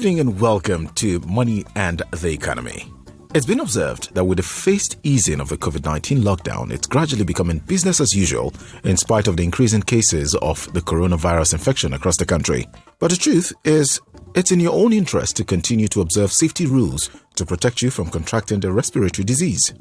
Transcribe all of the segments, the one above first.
evening and welcome to Money and the Economy. It's been observed that with the phased easing of the COVID-19 lockdown, it's gradually becoming business as usual in spite of the increasing cases of the coronavirus infection across the country. But the truth is, it's in your own interest to continue to observe safety rules to protect you from contracting the respiratory disease.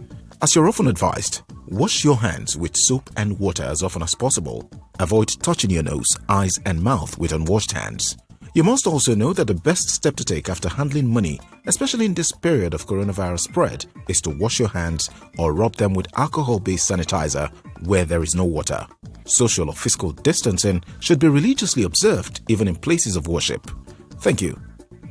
As you're often advised, wash your hands with soap and water as often as possible. Avoid touching your nose, eyes and mouth with unwashed hands. You must also know that the best step to take after handling money, especially in this period of coronavirus spread, is to wash your hands or rub them with alcohol-based sanitizer where there is no water. Social or physical distancing should be religiously observed even in places of worship. Thank you.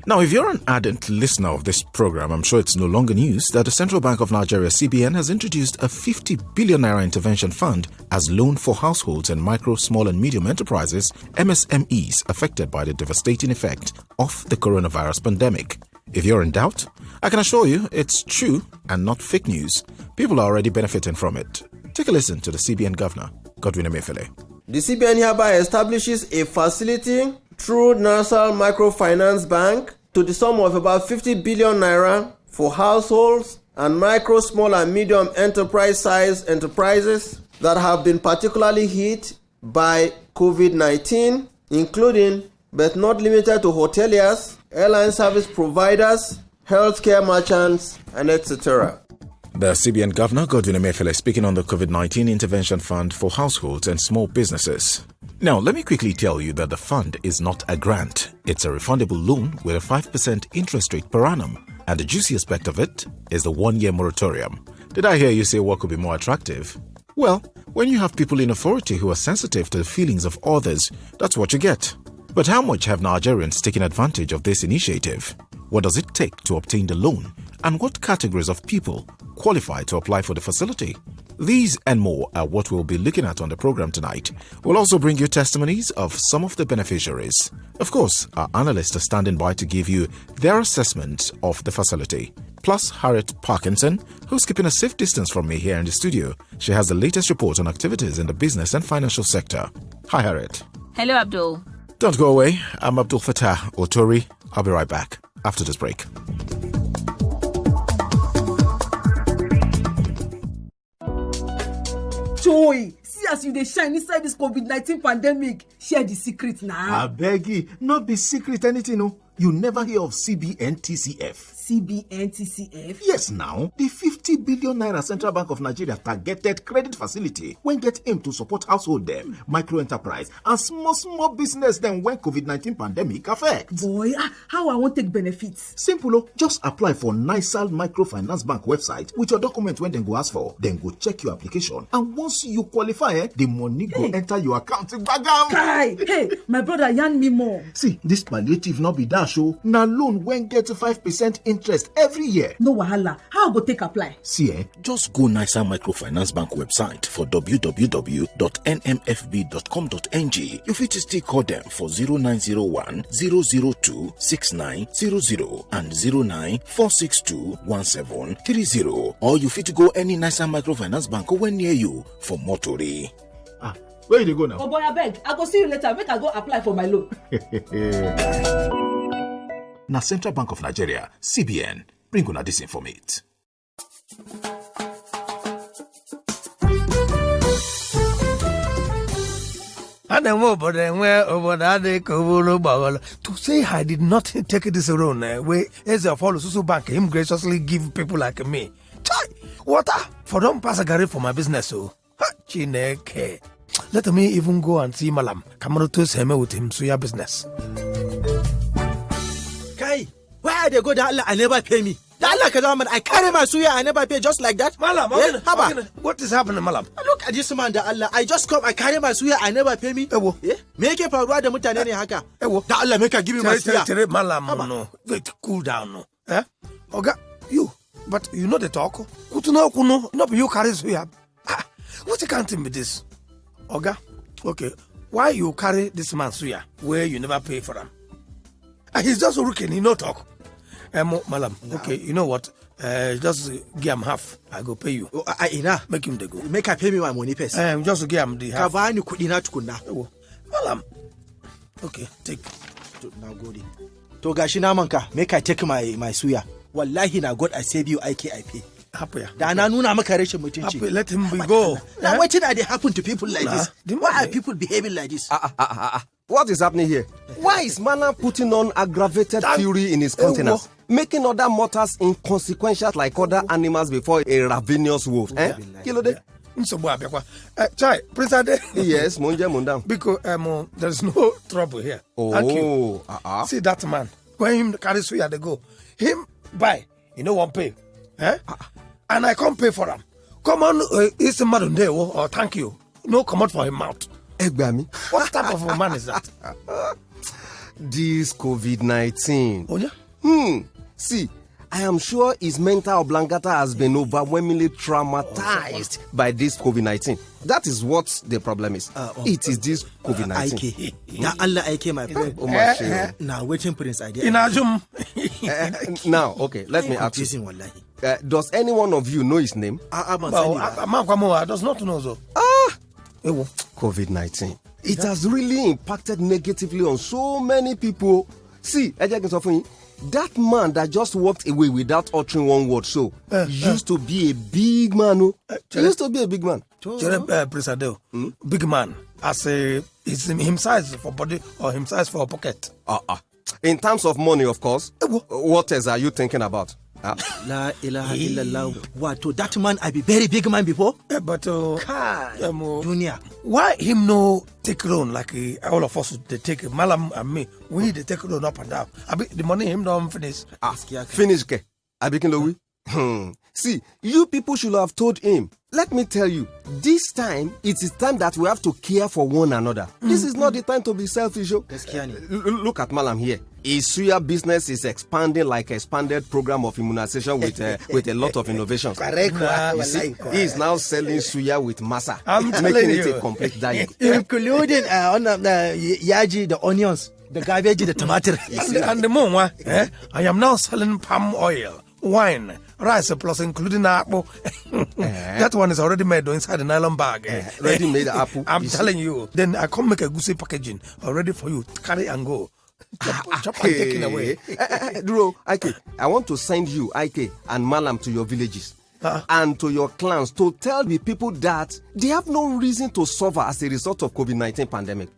Now, if you're an ardent listener of this program, I'm sure it's no longer news that the Central Bank of Nigeria, CBN, has introduced a 50 billion naira intervention fund as loan for households and micro, small and medium enterprises, MSMEs, affected by the devastating effect of the coronavirus pandemic. If you're in doubt, I can assure you it's true and not fake news. People are already benefiting from it. Take a listen to the CBN Governor, Godwin Emefiele. The CBN hereby establishes a facility through National Microfinance Bank to the sum of about 50 billion naira for households and micro, small and medium enterprise-sized enterprises that have been particularly hit by COVID-19, including but not limited to hoteliers, airline service providers, healthcare merchants, and etc. The CBN Governor, Godwin Emefiele, speaking on the COVID-19 Intervention Fund for households and small businesses. Now, let me quickly tell you that the fund is not a grant. It's a refundable loan with a 5% interest rate per annum. And the juicy aspect of it is the one-year moratorium. Did I hear you say what could be more attractive? Well, when you have people in authority who are sensitive to the feelings of others, that's what you get. But how much have Nigerians taken advantage of this initiative? What does it take to obtain the loan? And what categories of people qualify to apply for the facility? These and more are what we'll be looking at on the program tonight. We'll also bring you testimonies of some of the beneficiaries. Of course, our analysts are standing by to give you their assessment of the facility. Plus, Harriet Parkinson, who's keeping a safe distance from me here in the studio. She has the latest report on activities in the business and financial sector. Hi, Harriet. Hello, Abdul. Don't go away. I'm Abdul Fattah Otori. I'll be right back after this break. Joy, see as you dey shine inside this COVID-19 pandemic. Share the secret now. I beg you, not be secret anything, no. You never hear of CBN TCF. CBN TCF? Yes, now. The 50 billion naira Central Bank of Nigeria targeted credit facility when get aim to support household them, micro enterprise, and small business them when COVID-19 pandemic affect. Boy, how I won't take benefits? Simple, just apply for Nisal Microfinance Bank website with your document when they go ask for. Then go check your application. And once you qualify, the money go enter your account. Bagam! Kai, hey, my brother yarn me more. See, this palliative not be that show. Now loan when get 5% interest every year. No wahala. How I go take apply? See, Just go Nisal Microfinance Bank website for www.nmfb.com.ng. You fit still call them for 0901 002 6900 and 09462 1730. Or you fit go any Nisal Microfinance Bank when near you for Motori. Where you go now? Oh boy, I beg. I go see you later. Make I go apply for my loan. Now, Central Bank of Nigeria, CBN, bring on this informate. To say I did not take this road where as a follow Susu Bank him graciously give people like me. Chai, water for don't pass a garage for my business. So Chineke. Let me even go and see Malam. Come to him with him so your business. Kai, why they go that I never pay me? I carry my suya, I never pay just like that. Malam, what is happening, Malam? Look at this man, Allah. I just come, I carry my suya, I never pay me. Make it for the mutane ne haka. Da Allah make her give me my suya. Malam, no. Wait, cool down, no. Oga, you. But you know the talk. Kuno, no, you carry suya. What can't be this? Oga, okay. Why you carry this man suya where you never pay for him? He's just working, he no talk. Malam, okay, you know what? Just give him half. I go pay you. Make him the go. Make her pay me my money first. Just give him the half. Kavani kudi na tukuna. Malam, okay, take. Now go there. To gashi naman ka, make I take my suya. Wallahi na God I save you I pay. Happy. Da na nuna maka rashin mutunci. Happy, let him go. Now what did they happen to people like this? Why are people behaving like this? What is happening here? Why is Malam putting on aggravated fury in his countenance, making other mortals inconsequential like other animals before a ravenous wolf? Kilode? Chai, President. Yes, Mundam. Because there's no trouble here. Thank you. See that man. When him carry suya they go. Him buy, won't pay. And I can't pay for him. Come on, it's a madam there, or thank you. No, come out for him mouth. What type of a man is that? This COVID-19. Oh, yeah? See, I am sure his mental oblongata has been overwhelmingly traumatized by this COVID-19. That is what the problem is. It is this COVID-19. Now, Allah Ike, my friend. Now, waiting Prince idea. In Ajum. Now, okay, let me ask you. Does any one of you know his name? Does not know so. COVID-19. It has really impacted negatively on so many people. See, that man that just walked away without uttering one word used to be a big man. He used to be a big man. Big man. As him size for body or him size for pocket. In terms of money, of course. What else are you thinking about? La ilaha illallah. What? That man, I be very big man before. But Dunia. Why him no take loan like all of us they take Malam and me? We they take loan up and down. The money him don't finish. Finish ke? See, you people should have told him. Let me tell you, this time it is time that we have to care for one another. This is not the time to be selfish. Look at Malam here. His suya business is expanding like expanded program of immunization with a lot of innovations. He is now selling suya with masa, making it a complete diet. Including yaji, the onions, the cabbage, the tomato. And the more, I am now selling palm oil, wine, rice plus including apple. That one is already made inside the nylon bag. Ready made apple. I'm telling you. Then I come make a goosey packaging already for you. Carry and go. Chop and taking away. Duro, Ike, I want to send you, Ike, and Malam to your villages and to your clans to tell the people that they have no reason to suffer as a result of COVID-19 pandemic.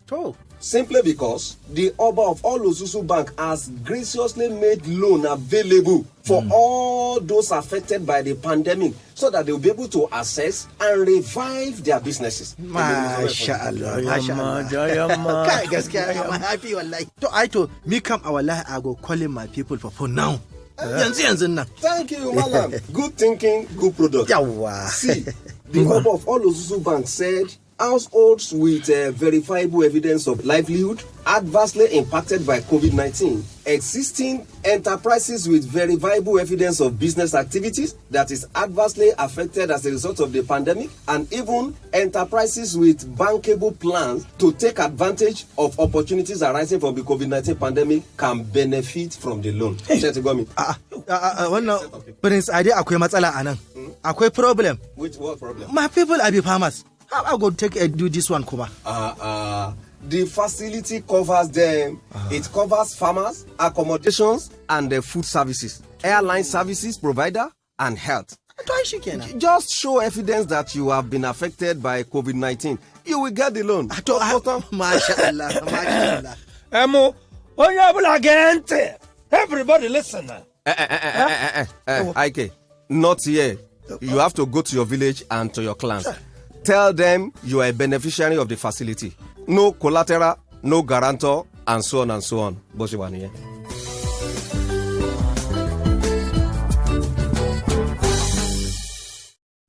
Simply because the Oba of all Osusu Bank has graciously made loan available for all those affected by the pandemic so that they will be able to access and revive their businesses. MashaAllah. I'm happy. I told me come our life, I go calling my people for now. Thank you, Malam. Good thinking, good product. See, the Oba of all Osusu Bank said households with verifiable evidence of livelihood adversely impacted by COVID-19, existing enterprises with verifiable evidence of business activities that is adversely affected as a result of the pandemic, and even enterprises with bankable plans to take advantage of opportunities arising from the COVID-19 pandemic can benefit from the loan. Prince, akwai matsala anan. Akwai problem. Which what problem? My people are the farmers. How I go do this one, Kuma? The facility covers them. It covers farmers, accommodations, and the food services, airline services provider, and health. Just show evidence that you have been affected by COVID-19. You will get the loan. MashaAllah. Everybody listen. Ike, not here. You have to go to your village and to your clans. Tell them you are a beneficiary of the facility. No collateral, no guarantor, and so on and so on.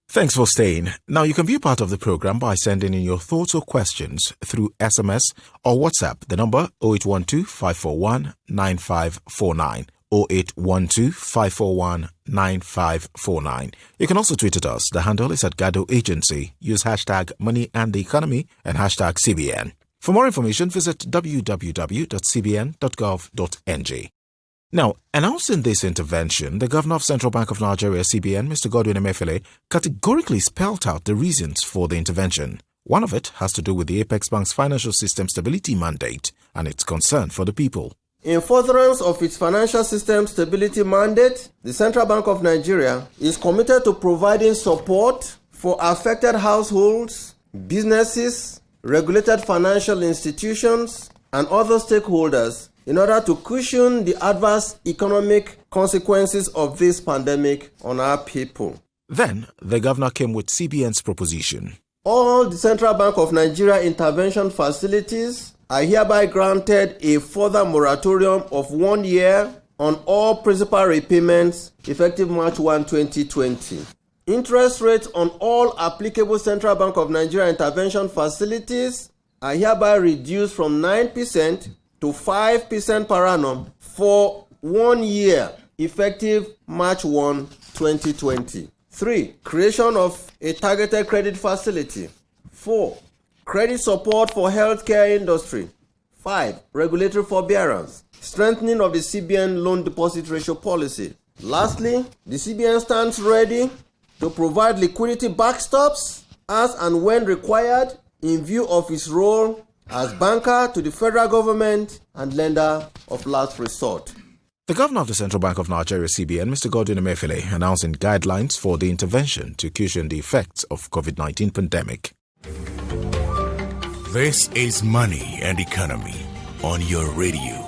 Thanks for staying. Now you can be part of the program by sending in your thoughts or questions through SMS or WhatsApp. The number 0812 541 9549. 0812-541-9549. You can also tweet at us. The handle is at Gado Agency. Use hashtag Money and the Economy and hashtag CBN. For more information, visit www.cbn.gov.ng. Now, announcing this intervention, the Governor of Central Bank of Nigeria, CBN, Mr. Godwin Emefiele, categorically spelled out the reasons for the intervention. One of it has to do with the Apex Bank's financial system stability mandate and its concern for the people. In furtherance of its financial system stability mandate, the Central Bank of Nigeria is committed to providing support for affected households, businesses, regulated financial institutions, and other stakeholders in order to cushion the adverse economic consequences of this pandemic on our people. Then, the governor came with CBN's proposition. All the Central Bank of Nigeria intervention facilities are hereby granted a further moratorium of 1 year on all principal repayments effective March 1, 2020. Interest rates on all applicable Central Bank of Nigeria intervention facilities are hereby reduced from 9% to 5% per annum for 1 year effective March 1, 2020. 3. Creation of a targeted credit facility. 4. Credit support for healthcare industry. 5. Regulatory forbearance. Strengthening of the CBN loan deposit ratio policy. Lastly, the CBN stands ready to provide liquidity backstops as and when required in view of its role as banker to the federal government and lender of last resort. The governor of the Central Bank of Nigeria, CBN, Mr. Godwin Emefiele, announcing guidelines for the intervention to cushion the effects of COVID-19 pandemic. This is Money and Economy on your radio.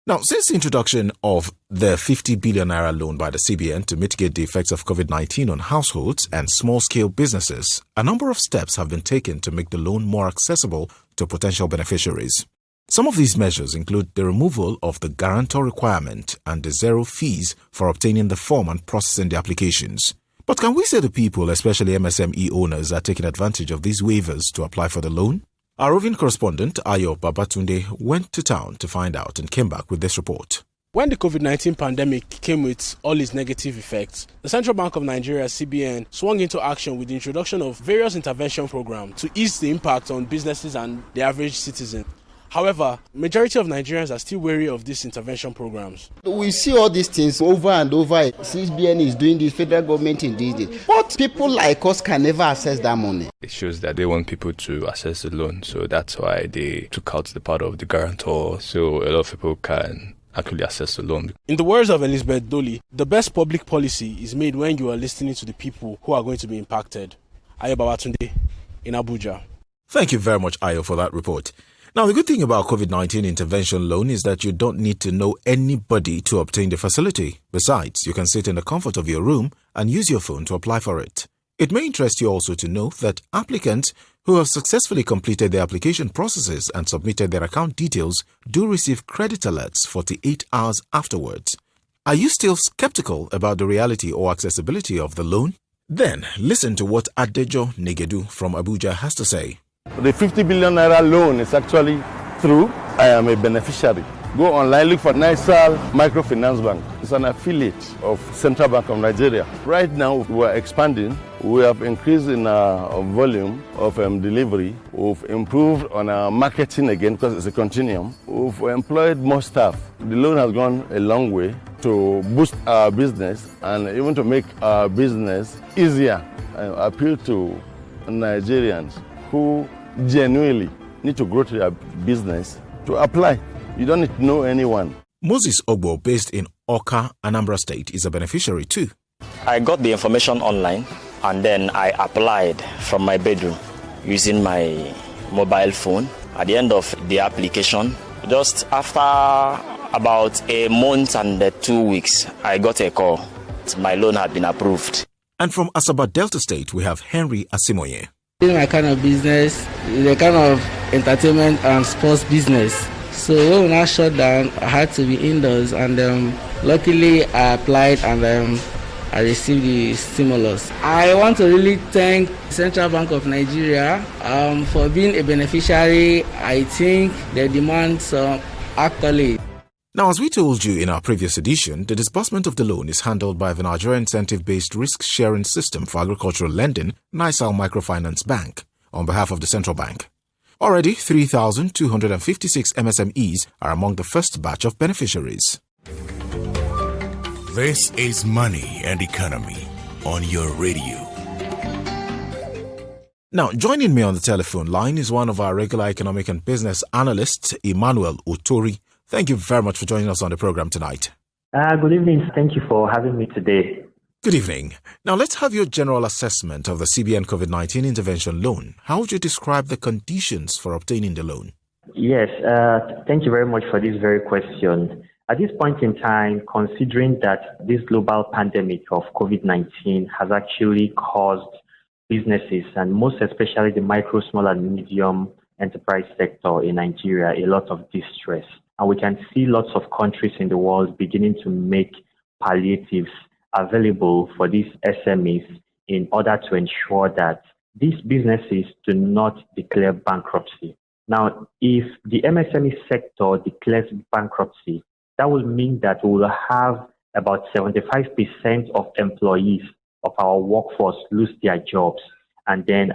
Now, since the introduction of the 50 billion naira loan by the CBN to mitigate the effects of COVID-19 on households and small-scale businesses, a number of steps have been taken to make the loan more accessible to potential beneficiaries. Some of these measures include the removal of the guarantor requirement and the zero fees for obtaining the form and processing the applications. But can we say the people, especially MSME owners, are taking advantage of these waivers to apply for the loan? Our roving correspondent, Ayo Babatunde, went to town to find out and came back with this report. When the COVID-19 pandemic came with all its negative effects, the Central Bank of Nigeria, CBN, swung into action with the introduction of various intervention programs to ease the impact on businesses and the average citizen. However, majority of Nigerians are still wary of these intervention programs. We see all these things over and over. CBN is doing this, federal government in this. But people like us can never access that money. It shows that they want people to access the loan, so that's why they took out the part of the guarantor, so a lot of people can actually access the loan. In the words of Elizabeth Dolly, the best public policy is made when you are listening to the people who are going to be impacted. Ayo Babatunde in Abuja. Thank you very much, Ayo, for that report. Now, the good thing about COVID-19 intervention loan is that you don't need to know anybody to obtain the facility. Besides, you can sit in the comfort of your room and use your phone to apply for it. It may interest you also to know that applicants who have successfully completed their application processes and submitted their account details do receive credit alerts 48 hours afterwards. Are you still skeptical about the reality or accessibility of the loan? Then, listen to what Adejo Negedu from Abuja has to say. The 50 billion naira loan is actually through. I am a beneficiary. Go online, look for Nisal Microfinance Bank. It's an affiliate of Central Bank of Nigeria. Right now, we are expanding. We have increased in our volume of delivery. We've improved on our marketing again because it's a continuum. We've employed more staff. The loan has gone a long way to boost our business and even to make our business easier. I appeal to Nigerians who genuinely need to grow to their business to apply. You don't need to know anyone. Moses Ogbo, based in Oka, Anambra State, is a beneficiary too. I got the information online and then I applied from my bedroom using my mobile phone. At the end of the application, just after about a month and 2 weeks, I got a call. My loan had been approved. And from Asaba Delta State, we have Henry Asimoye. My kind of business is a kind of entertainment and sports business. So when we now shut down, I had to be indoors, and luckily I applied and I received the stimulus. I want to really thank Central Bank of Nigeria for being a beneficiary. I think they demand some accolade. Now, as we told you in our previous edition, the disbursement of the loan is handled by the Nigeria Incentive-Based Risk-Sharing System for Agricultural Lending, Nisal Microfinance Bank, on behalf of the Central Bank. Already, 3,256 MSMEs are among the first batch of beneficiaries. This is Money and Economy on your radio. Now, joining me on the telephone line is one of our regular economic and business analysts, Emmanuel Otori. Thank you very much for joining us on the program tonight. Good evening. Thank you for having me today. Good evening. Now, let's have your general assessment of the CBN COVID-19 intervention loan. How would you describe the conditions for obtaining the loan? Yes, thank you very much for this very question. At this point in time, considering that this global pandemic of COVID-19 has actually caused businesses, and most especially the micro, small, and medium enterprise sector in Nigeria, a lot of distress. And we can see lots of countries in the world beginning to make palliatives available for these SMEs in order to ensure that these businesses do not declare bankruptcy. Now, if the MSME sector declares bankruptcy, that will mean that we will have about 75% of employees of our workforce lose their jobs. And then,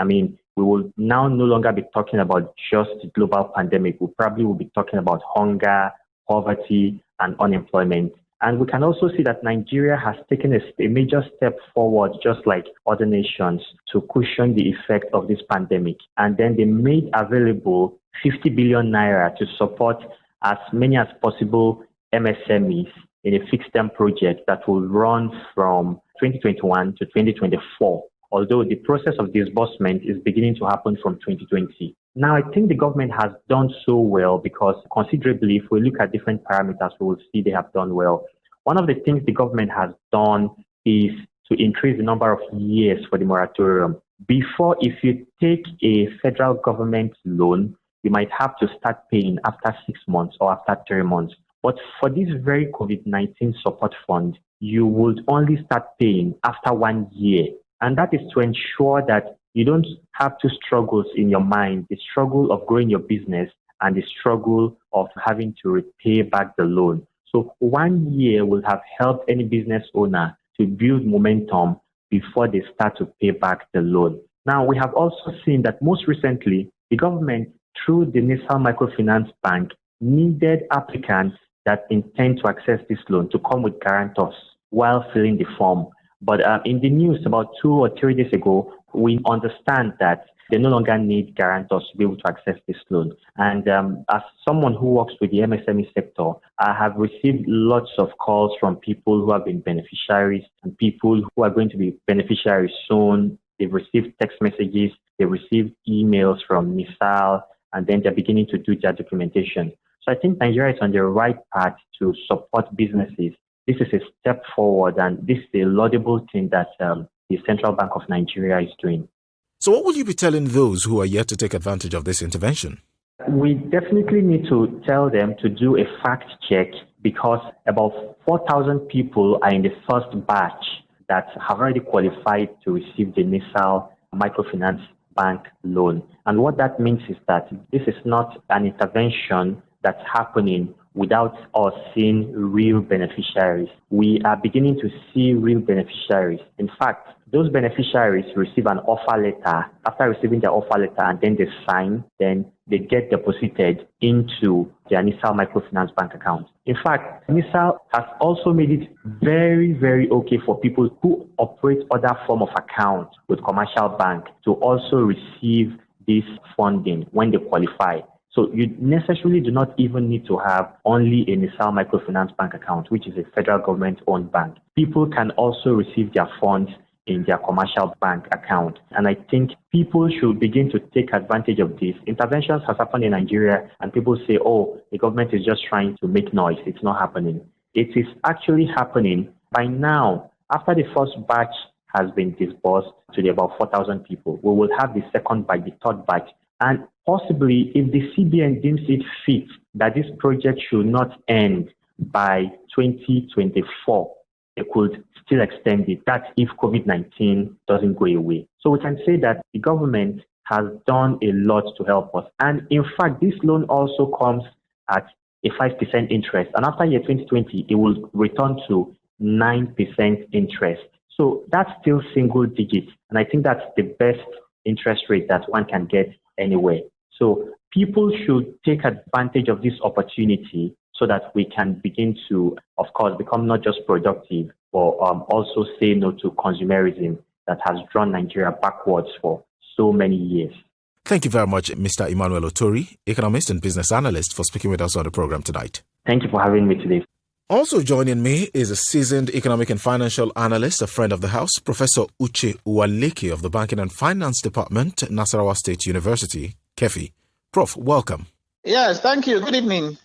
we will now no longer be talking about just the global pandemic. We probably will be talking about hunger, poverty, and unemployment. And we can also see that Nigeria has taken a major step forward, just like other nations, to cushion the effect of this pandemic. And then they made available 50 billion naira to support as many as possible MSMEs in a fixed-term project that will run from 2021 to 2024. Although the process of disbursement is beginning to happen from 2020. Now, I think the government has done so well because considerably, if we look at different parameters, we will see they have done well. One of the things the government has done is to increase the number of years for the moratorium. Before, if you take a federal government loan, you might have to start paying after 6 months or after 3 months. But for this very COVID-19 support fund, you would only start paying after 1 year. And that is to ensure that you don't have two struggles in your mind, the struggle of growing your business and the struggle of having to repay back the loan. So 1 year will have helped any business owner to build momentum before they start to pay back the loan. Now, we have also seen that most recently, the government, through the National Microfinance Bank, needed applicants that intend to access this loan to come with guarantors while filling the form. But in the news about 2 or 3 days ago, we understand that they no longer need guarantors to be able to access this loan. And as someone who works with the MSME sector, I have received lots of calls from people who have been beneficiaries and people who are going to be beneficiaries soon. They've received text messages, they've received emails from NISAL, and then they're beginning to do their documentation. So I think Nigeria is on the right path to support businesses. This is a step forward, and this is a laudable thing that the Central Bank of Nigeria is doing. So what will you be telling those who are yet to take advantage of this intervention? We definitely need to tell them to do a fact check because about 4,000 people are in the first batch that have already qualified to receive the NISAL Microfinance Bank loan. And what that means is that this is not an intervention that's happening without us seeing real beneficiaries. We are beginning to see real beneficiaries. In fact, those beneficiaries receive an offer letter. After receiving their offer letter and then they sign, then they get deposited into their NISAL Microfinance Bank account. In fact, NISAL has also made it very, very okay for people who operate other form of account with commercial bank to also receive this funding when they qualify. So you necessarily do not even need to have only a NISAL Microfinance Bank account, which is a federal government-owned bank. People can also receive their funds in their commercial bank account. And I think people should begin to take advantage of this. Interventions have happened in Nigeria, and people say, oh, the government is just trying to make noise. It's not happening. It is actually happening. By now, after the first batch has been disbursed to the about 4,000 people, we will have the second batch, the third batch. And possibly, if the CBN deems it fit that this project should not end by 2024, they could still extend it. That's if COVID-19 doesn't go away. So we can say that the government has done a lot to help us. And in fact, this loan also comes at a 5% interest. And after year 2020, it will return to 9% interest. So that's still single digits. And I think that's the best interest rate that one can get anywhere. So people should take advantage of this opportunity so that we can begin to, of course, become not just productive, but also say no to consumerism that has drawn Nigeria backwards for so many years. Thank you very much, Mr. Emmanuel Otori, economist and business analyst, for speaking with us on the program tonight. Thank you for having me today. Also joining me is a seasoned economic and financial analyst, a friend of the house, Professor Uche Uwaleke of the Banking and Finance Department, Nasarawa State University, KEFI. Prof, welcome. Yes, thank you. Good evening.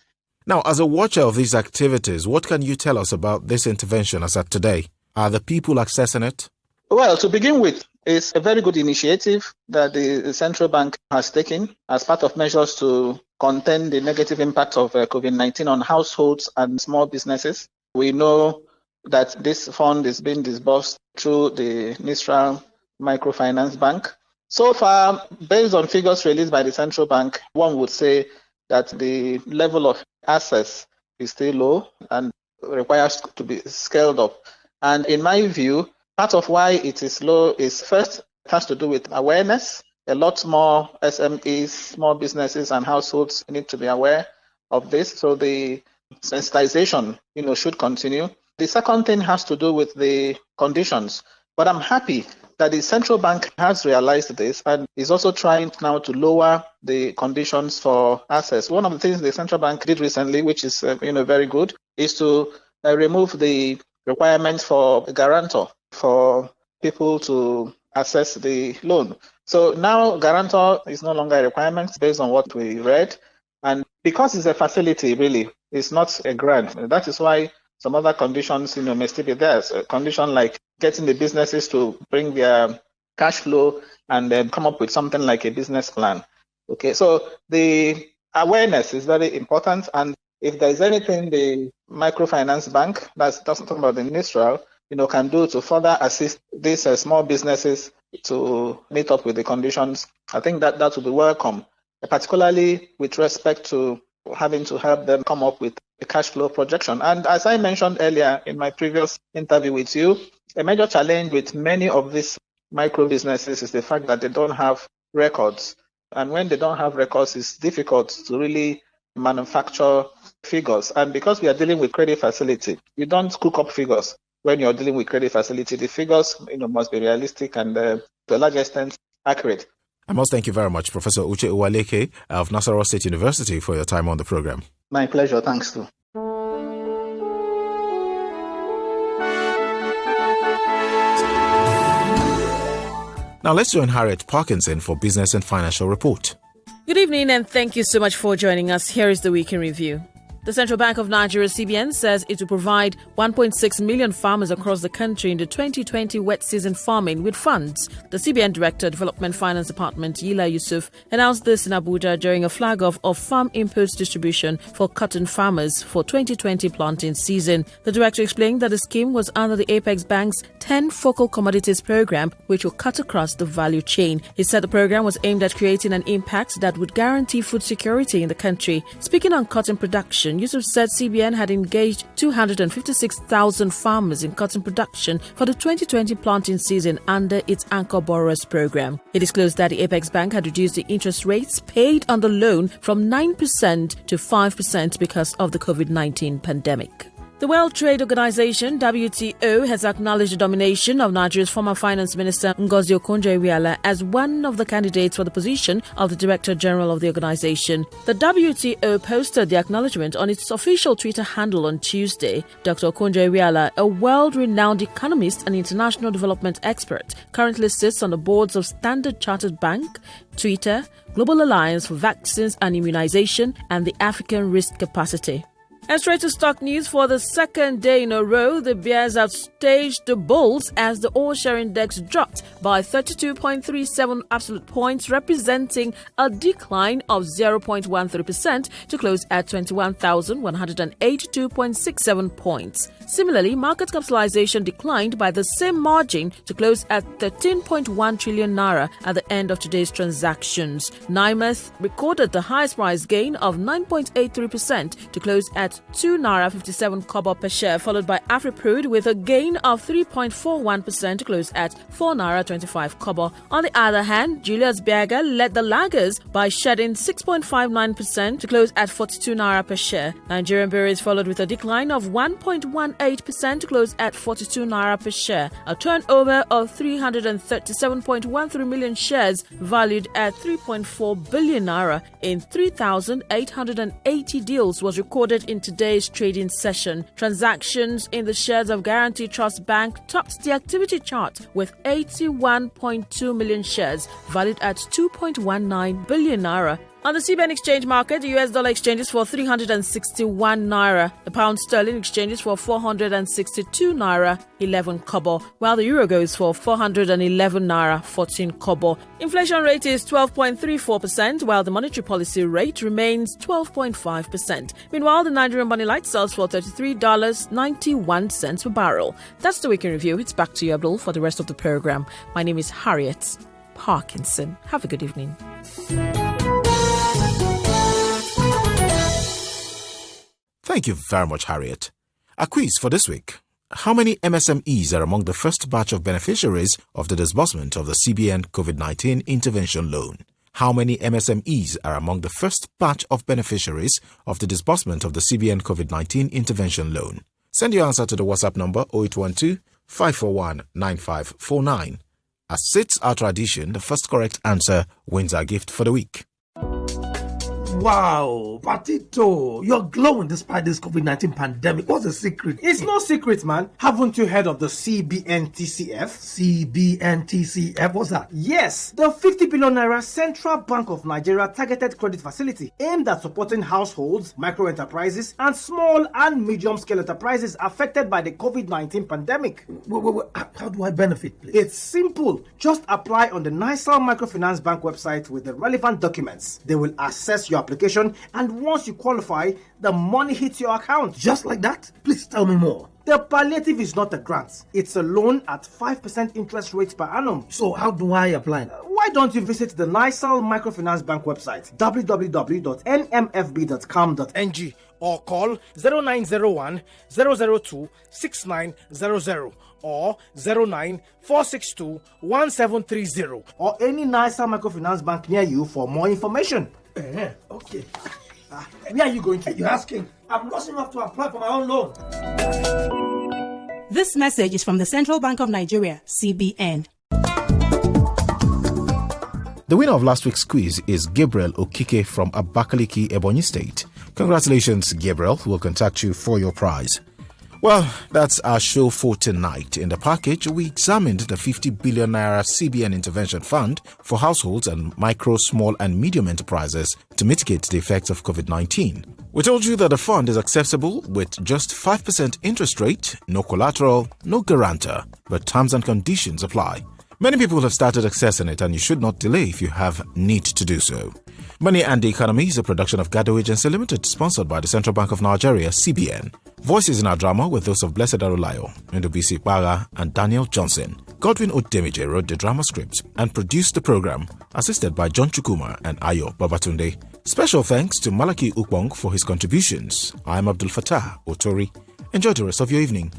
Now, as a watcher of these activities, what can you tell us about this intervention as at today? Are the people accessing it? Well, to begin with, it's a very good initiative that the central bank has taken as part of measures to contain the negative impact of COVID-19 on households and small businesses. We know that this fund is being disbursed through the Mistral Microfinance Bank. So far, based on figures released by the central bank, one would say that the level of access is still low and requires to be scaled up. And in my view, part of why it is low is first, it has to do with awareness. A lot more SMEs, small businesses and households need to be aware of this. So the sensitization, should continue. The second thing has to do with the conditions. But I'm happy that the central bank has realized this and is also trying now to lower the conditions for access. One of the things the central bank did recently, which is very good, is to remove the requirements for a guarantor for people to access the loan. So now guarantor is no longer a requirement based on what we read. And because it's a facility, really, it's not a grant. That is why some other conditions, may still be there. So a condition like getting the businesses to bring their cash flow and then come up with something like a business plan. Okay, so the awareness is very important. And if there is anything the microfinance bank, that's talking about the Mistral, can do to further assist these small businesses to meet up with the conditions, I think that will be welcome, particularly with respect to having to help them come up with a cash flow projection. And as I mentioned earlier in my previous interview with you, a major challenge with many of these micro businesses is the fact that they don't have records. And when they don't have records, it's difficult to really manufacture figures. And because we are dealing with credit facility, you don't cook up figures. When you're dealing with credit facility, the figures must be realistic and to a large extent accurate. I must thank you very much, Professor Uche Uwaleke of Nasarawa State University, for your time on the program. My pleasure. Thanks too. Now let's join Harriet Parkinson for Business and Financial Report. Good evening and thank you so much for joining us. Here is the Week in Review. The Central Bank of Nigeria, CBN, says it will provide 1.6 million farmers across the country in the 2020 wet season farming with funds. The CBN Director, Development Finance Department, Yila Yusuf, announced this in Abuja during a flag-off of farm inputs distribution for cotton farmers for 2020 planting season. The director explained that the scheme was under the Apex Bank's 10 Focal Commodities program, which will cut across the value chain. He said the program was aimed at creating an impact that would guarantee food security in the country. Speaking on cotton production, Yusuf said CBN had engaged 256,000 farmers in cotton production for the 2020 planting season under its Anchor Borrowers program. He disclosed that the Apex Bank had reduced the interest rates paid on the loan from 9% to 5% because of the COVID-19 pandemic. The World Trade Organization, WTO, has acknowledged the nomination of Nigeria's former Finance Minister Ngozi Okonjo-Iweala as one of the candidates for the position of the Director General of the organization. The WTO posted the acknowledgement on its official Twitter handle on Tuesday. Dr. Okonjo-Iweala, a world-renowned economist and international development expert, currently sits on the boards of Standard Chartered Bank, Twitter, Global Alliance for Vaccines and Immunization, and the African Risk Capacity. And straight to stock news. For the second day in a row, the Bears outstaged the Bulls as the all-share index dropped by 32.37 absolute points, representing a decline of 0.13% to close at 21,182.67 points. Similarly, market capitalization declined by the same margin to close at 13.1 trillion naira at the end of today's transactions. Nymeth recorded the highest price gain of 9.83% to close at 2 naira 57 kobo per share, followed by Afriprude with a gain of 3.41% to close at 4 naira 25 kobo. On the other hand, Julius Berger led the laggers by shedding 6.59% to close at 42 naira per share. Nigerian Breweries followed with a decline of 1.18% to close at 42 naira per share. A turnover of 337.13 million shares valued at 3.4 billion naira in 3,880 deals was recorded in today's trading session. Transactions in the shares of Guarantee Trust Bank topped the activity chart with 81.2 million shares valued at 2.19 billion naira. On the CBN exchange market, the US dollar exchanges for 361 naira. The pound sterling exchanges for 462 naira 11 kobo, while the euro goes for 411 naira 14 kobo. Inflation rate is 12.34%, while the monetary policy rate remains 12.5%. Meanwhile, the Nigerian Money Light sells for $33.91 per barrel. That's the week in review. It's back to you, Abdul, for the rest of the program. My name is Harriet Parkinson. Have a good evening. Thank you very much, Harriet. A quiz for this week. How many MSMEs are among the first batch of beneficiaries of the disbursement of the CBN COVID-19 intervention loan? How many MSMEs are among the first batch of beneficiaries of the disbursement of the CBN COVID-19 intervention loan? Send your answer to the WhatsApp number 0812-541-9549. As it's our tradition, the first correct answer wins our gift for the week. Wow, Patito, you're glowing despite this COVID-19 pandemic. What's the secret? It's no secret, man. Haven't you heard of the CBN-TCF? CBN-TCF, what's that? Yes, the 50 billion naira Central Bank of Nigeria targeted credit facility aimed at supporting households, micro-enterprises, and small and medium-scale enterprises affected by the COVID-19 pandemic. Wait, how do I benefit, please? It's simple. Just apply on the Nisal Microfinance Bank website with the relevant documents. They will assess your application, and once you qualify, the money hits your account. Just like that? Please tell me more. The palliative is not a grant. It's a loan at 5% interest rate per annum. So how do I apply? Why don't you visit the Nisal Microfinance Bank website, www.nmfb.com.ng, or call 0901 002 6900 or 09462 1730, or any Nisal Microfinance Bank near you for more information. Okay. Where are you going to? You're asking. I'm lost enough to apply for my own loan. This message is from the Central Bank of Nigeria, CBN. The winner of last week's quiz is Gabriel Okike from Abakaliki, Ebonyi State. Congratulations, Gabriel. We'll contact you for your prize. Well, that's our show for tonight. In the package, we examined the 50 billion naira CBN intervention fund for households and micro, small and medium enterprises to mitigate the effects of COVID-19. We told you that the fund is accessible with just 5% interest rate, no collateral, no guarantor, but terms and conditions apply. Many people have started accessing it, and you should not delay if you have need to do so. Money and the Economy is a production of Gado Agency Limited, sponsored by the Central Bank of Nigeria, CBN. Voices in our drama were those of Blessed Arolayo, Ndobisi Baga, and Daniel Johnson. Godwin Odemije wrote the drama script and produced the program, assisted by John Chukuma and Ayo Babatunde. Special thanks to Malaki Ukbong for his contributions. I'm Abdul Fattah Otori. Enjoy the rest of your evening.